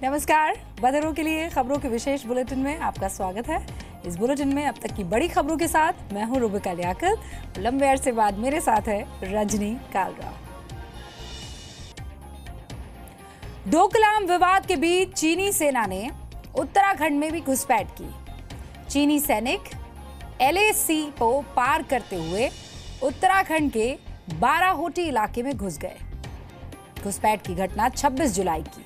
नमस्कार। बदरों के लिए खबरों के विशेष बुलेटिन में आपका स्वागत है। इस बुलेटिन में अब तक की बड़ी खबरों के साथ मैं हूं रुबिका लियाकत। लंबे अरसे बाद मेरे साथ है रजनी कालरा। डोकलाम विवाद के बीच चीनी सेना ने उत्तराखंड में भी घुसपैठ की। चीनी सैनिक LAC को पार करते हुए उत्तराखंड के बाराहोटी इलाके में घुस गए। घुसपैठ की घटना 26 जुलाई की।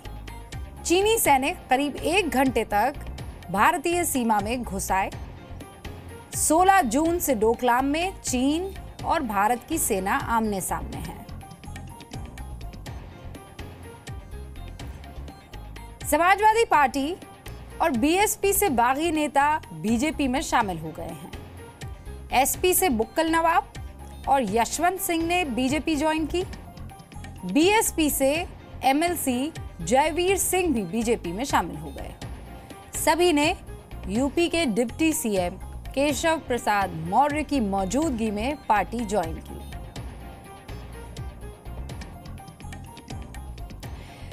चीनी सैनिक करीब 1 घंटे तक भारतीय सीमा में घुस आए। 16 जून से डोकलाम में चीन और भारत की सेना आमने सामने है। समाजवादी पार्टी और BSP से बागी नेता BJP में शामिल हो गए हैं। SP से बुक्कल नवाब और यशवंत सिंह ने BJP ज्वाइन की। BSP से MLC जयवीर सिंह भी BJP में शामिल हो गए। सभी ने यूपी के डिप्टी CM केशव प्रसाद मौर्य की मौजूदगी में पार्टी ज्वाइन की।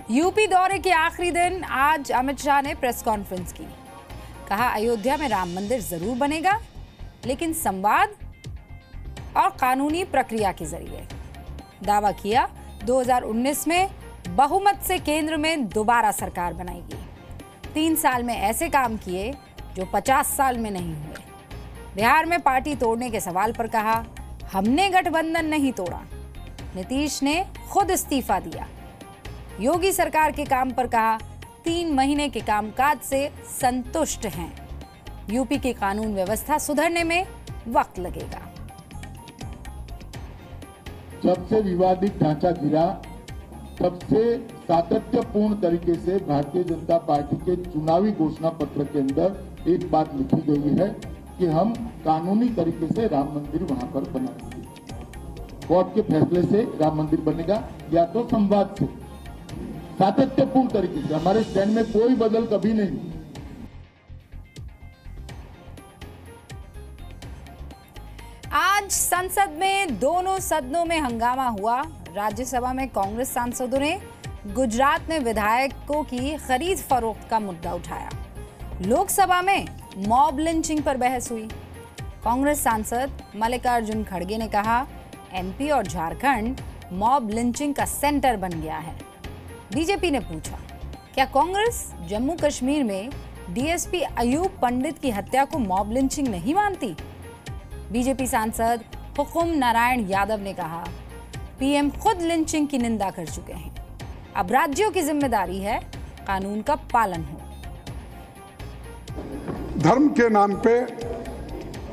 यूपी दौरे के आखिरी दिन आज अमित शाह ने प्रेस कॉन्फ्रेंस की। कहा, अयोध्या में राम मंदिर जरूर बनेगा, लेकिन संवाद और कानूनी प्रक्रिया के जरिए। दावा किया 2019 में बहुमत से केंद्र में दोबारा सरकार बनाएगी। 3 साल में ऐसे काम किए जो 50 साल में नहीं हुए। बिहार में पार्टी तोड़ने के सवाल पर कहा, हमने गठबंधन नहीं तोड़ा, नीतीश ने खुद इस्तीफा दिया। योगी सरकार के काम पर कहा, 3 महीने के कामकाज से संतुष्ट हैं। यूपी की कानून व्यवस्था सुधरने में वक्त लगेगा। जब से विवादित ढांचा गिरा, तब से सातत्यपूर्ण तरीके से भारतीय जनता पार्टी के चुनावी घोषणा पत्र के अंदर एक बात लिखी गई है कि हम कानूनी तरीके से राम मंदिर वहां पर बनाएंगे। कोर्ट के फैसले से राम मंदिर बनेगा या तो संवाद से। सातत्यपूर्ण तरीके से हमारे स्टैंड में कोई बदल कभी नहीं। आज संसद में दोनों सदनों में हंगामा हुआ। राज्यसभा में कांग्रेस सांसदों ने गुजरात में विधायकों की खरीद फरोख्त का मुद्दा उठाया। लोकसभा में मॉब लिंचिंग पर बहस हुई। कांग्रेस सांसद मल्लिकार्जुन खड़गे ने कहा, MP और झारखंड मॉब लिंचिंग का सेंटर बन गया है। बीजेपी ने पूछा, क्या कांग्रेस जम्मू कश्मीर में DSP अयूब पंडित की हत्या को मॉब लिंचिंग नहीं मानती? बीजेपी सांसद हुकुम नारायण यादव ने कहा, PM खुद लिंचिंग की निंदा कर चुके हैं। अब राज्यों की जिम्मेदारी है कानून का पालन हो। धर्म के नाम पे,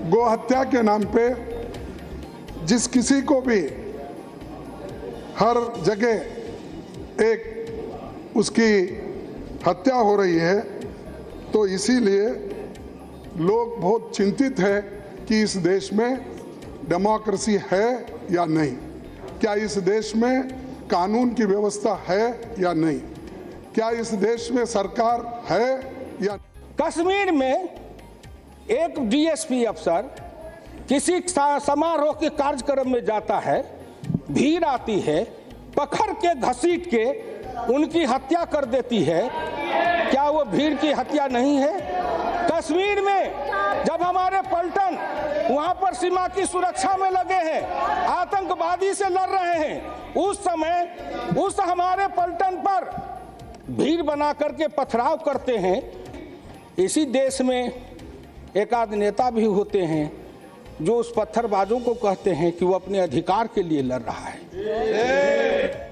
गोहत्या के नाम पे जिस किसी को भी हर जगह एक उसकी हत्या हो रही है, तो इसीलिए लोग बहुत चिंतित है कि इस देश में डेमोक्रेसी है या नहीं, क्या इस देश में कानून की व्यवस्था है या नहीं, क्या इस देश में सरकार है या। कश्मीर में एक DSP अफसर किसी समारोह के कार्यक्रम में जाता है, भीड़ आती है, पकड़ के घसीट के उनकी हत्या कर देती है। क्या वो भीड़ की हत्या नहीं है? कश्मीर में जब हमारे पलटन वहां पर सीमा की सुरक्षा में लगे हैं, आतंकवादी से लड़ रहे हैं, उस समय उस हमारे पलटन पर भीड़ बना करके पथराव करते हैं। इसी देश में एक आध नेता भी होते हैं जो उस पत्थरबाजों को कहते हैं कि वो अपने अधिकार के लिए लड़ रहा है।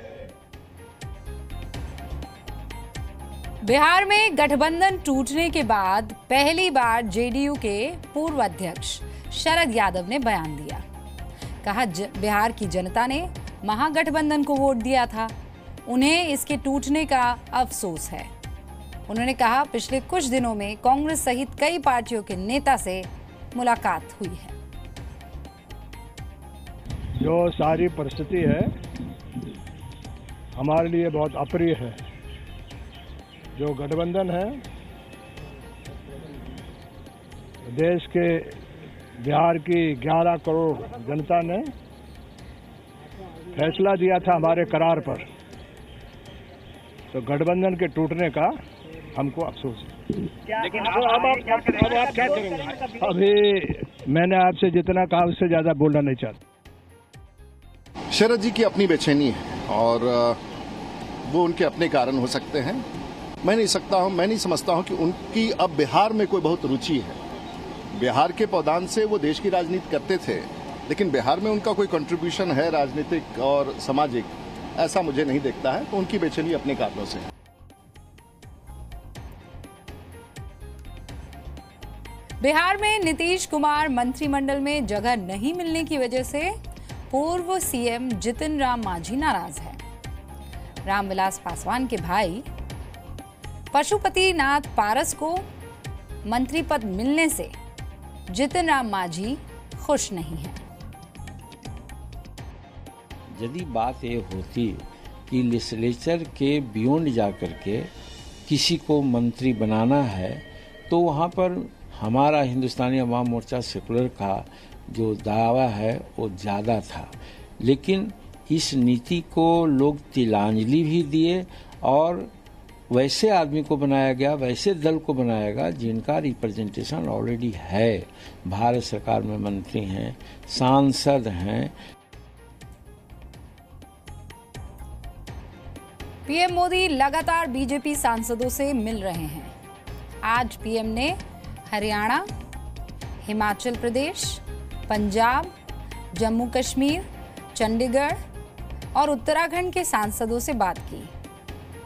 बिहार में गठबंधन टूटने के बाद पहली बार JDU के पूर्व अध्यक्ष शरद यादव ने बयान दिया। कहा, बिहार की जनता ने महागठबंधन को वोट दिया था, उन्हें इसके टूटने का अफसोस है। उन्होंने कहा, पिछले कुछ दिनों में कांग्रेस सहित कई पार्टियों के नेता से मुलाकात हुई है। जो सारी परिस्थिति है हमारे लिए बहुत अप्रिय है। जो गठबंधन है, देश के बिहार की 11 करोड़ जनता ने फैसला दिया था हमारे करार पर, तो गठबंधन के टूटने का हमको अफसोस है। लेकिन अब आप क्या करेंगे? अभी मैंने आपसे जितना कहा उससे ज़्यादा बोलना नहीं चाहता। शरद जी की अपनी बेचैनी है और वो उनके अपने कारण हो सकते हैं। मैं नहीं समझता हूं कि उनकी अब बिहार में कोई बहुत रुचि है। बिहार के पौधान से वो देश की राजनीति करते थे, लेकिन बिहार में उनका कोई कंट्रीब्यूशन है राजनीतिक और सामाजिक, ऐसा मुझे नहीं दिखता है। तो उनकी बेचैनी अपने कारणों से है। बिहार में नीतीश कुमार मंत्रिमंडल में जगह नहीं मिलने की वजह से पूर्व सीएम जितिन राम मांझी नाराज है। रामविलास पासवान के भाई पशुपति नाथ पारस को मंत्री पद मिलने से जितिन राम मांझी खुश नहीं है। यदि बात ये होती कि लेजिस्लेचर के बियॉन्ड जाकर के किसी को मंत्री बनाना है, तो वहाँ पर हमारा हिंदुस्तानी अवाम मोर्चा सेकुलर का जो दावा है वो ज़्यादा था। लेकिन इस नीति को लोग तिलांजलि भी दिए और वैसे आदमी को बनाया गया, वैसे दल को बनाया गया जिनका रिप्रेजेंटेशन ऑलरेडी है। भारत सरकार में मंत्री हैं, सांसद हैं। पीएम मोदी लगातार बीजेपी सांसदों से मिल रहे हैं। आज पीएम ने हरियाणा, हिमाचल प्रदेश, पंजाब, जम्मू कश्मीर, चंडीगढ़ और उत्तराखंड के सांसदों से बात की।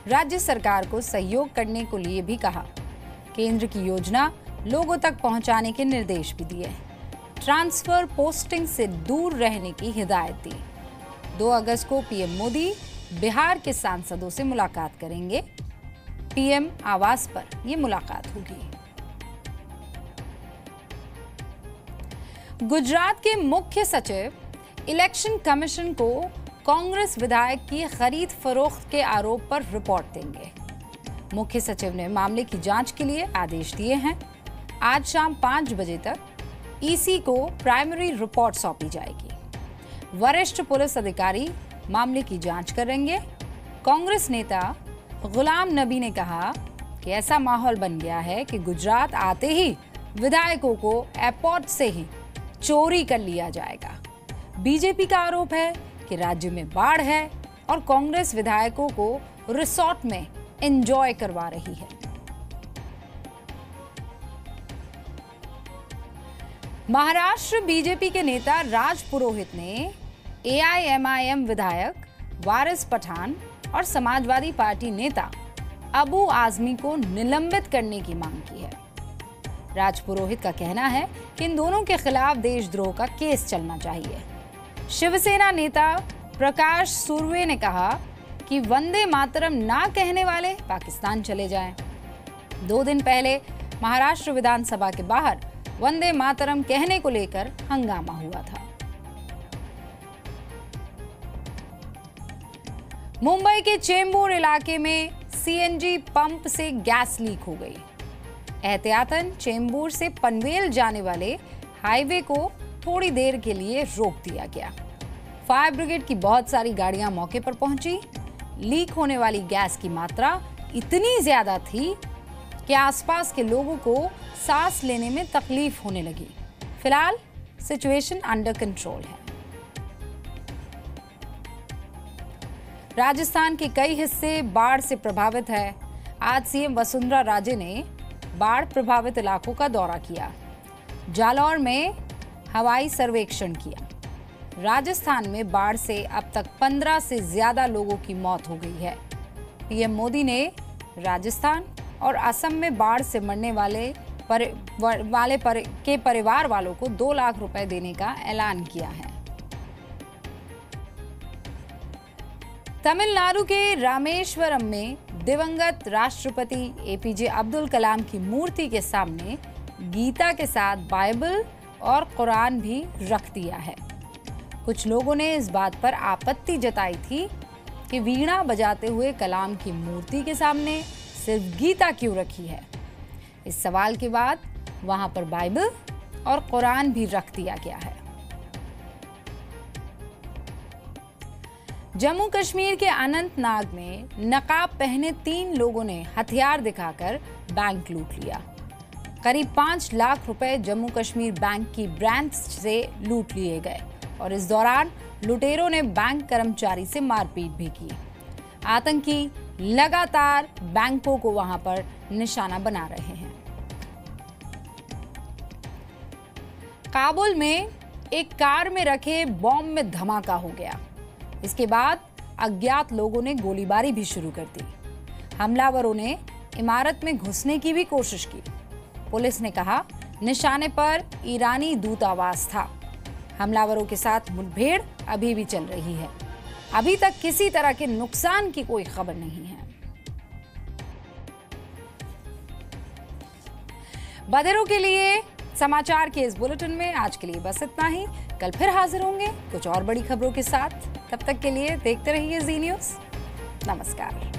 राज्य सरकार को सहयोग करने को लिए भी कहा। केंद्र की योजना लोगों तक पहुंचाने के निर्देश भी दिए। ट्रांसफर पोस्टिंग से दूर रहने की हिदायत दी। 2 अगस्त को पीएम मोदी बिहार के सांसदों से मुलाकात करेंगे। पीएम आवास पर यह मुलाकात होगी। गुजरात के मुख्य सचिव इलेक्शन कमीशन को कांग्रेस विधायक की खरीद फरोख्त के आरोप पर रिपोर्ट देंगे। मुख्य सचिव ने मामले की जांच के लिए आदेश दिए हैं। आज शाम 5 बजे तक ईसी को प्राइमरी रिपोर्ट सौंपी जाएगी। वरिष्ठ पुलिस अधिकारी मामले की जांच करेंगे। कांग्रेस नेता गुलाम नबी ने कहा कि ऐसा माहौल बन गया है कि गुजरात आते ही विधायकों को एयरपोर्ट से ही चोरी कर लिया जाएगा। बीजेपी का आरोप है कि राज्य में बाढ़ है और कांग्रेस विधायकों को रिसोर्ट में एंजॉय करवा रही है। महाराष्ट्र बीजेपी के नेता राज पुरोहित ने एआईएमआईएम विधायक वारिस पठान और समाजवादी पार्टी नेता अबू आजमी को निलंबित करने की मांग की है। राज पुरोहित का कहना है कि इन दोनों के खिलाफ देशद्रोह का केस चलना चाहिए। शिवसेना नेता प्रकाश सुर्वे ने कहा कि वंदे मातरम ना कहने वाले पाकिस्तान चले जाएं। 2 दिन पहले महाराष्ट्र विधानसभा के बाहर वंदे मातरम कहने को लेकर हंगामा हुआ था। मुंबई के चेंबूर इलाके में सीएनजी पंप से गैस लीक हो गई। एहतियातन चेंबूर से पनवेल जाने वाले हाईवे को थोड़ी देर के लिए रोक दिया गया। फायर ब्रिगेड की बहुत सारी गाड़ियां मौके पर पहुंची। लीक होने वाली गैस की मात्रा इतनी ज्यादा थी कि आसपास के लोगों को सांस लेने में तकलीफ होने लगी। फिलहाल सिचुएशन अंडर कंट्रोल है। राजस्थान के कई हिस्से बाढ़ से प्रभावित है। आज सीएम वसुंधरा राजे ने बाढ़ प्रभावित इलाकों का दौरा किया। जालौर में हवाई सर्वेक्षण किया। राजस्थान में बाढ़ से अब तक 15 से ज्यादा लोगों की मौत हो गई है। पीएम मोदी ने राजस्थान और असम में बाढ़ से मरने वाले परिवार वालों को 2 लाख रुपए देने का ऐलान किया है। तमिलनाडु के रामेश्वरम में दिवंगत राष्ट्रपति एपीजे अब्दुल कलाम की मूर्ति के सामने गीता के साथ बाइबल और कुरान भी रख दिया है। कुछ लोगों ने इस बात पर आपत्ति जताई थी कि वीणा बजाते हुए कलाम की मूर्ति के सामने सिर्फ गीता क्यों रखी है। इस सवाल के बाद वहां पर बाइबल और कुरान भी रख दिया गया है। जम्मू कश्मीर के अनंतनाग में नकाब पहने 3 लोगों ने हथियार दिखाकर बैंक लूट लिया। करीब 5 लाख रुपए जम्मू कश्मीर बैंक की ब्रांच से लूट लिए गए और इस दौरान लुटेरों ने बैंक कर्मचारी से मारपीट भी की। आतंकी लगातार बैंकों को वहां पर निशाना बना रहे हैं। काबुल में एक कार में रखे बॉम्ब में धमाका हो गया। इसके बाद अज्ञात लोगों ने गोलीबारी भी शुरू कर दी। हमलावरों ने इमारत में घुसने की भी कोशिश की। पुलिस ने कहा निशाने पर ईरानी दूतावास था। हमलावरों के साथ मुठभेड़ अभी भी चल रही है। अभी तक किसी तरह के नुकसान की कोई खबर नहीं है। बधिरों के लिए समाचार के इस बुलेटिन में आज के लिए बस इतना ही। कल फिर हाजिर होंगे कुछ और बड़ी खबरों के साथ। तब तक के लिए देखते रहिए जी न्यूज़। नमस्कार।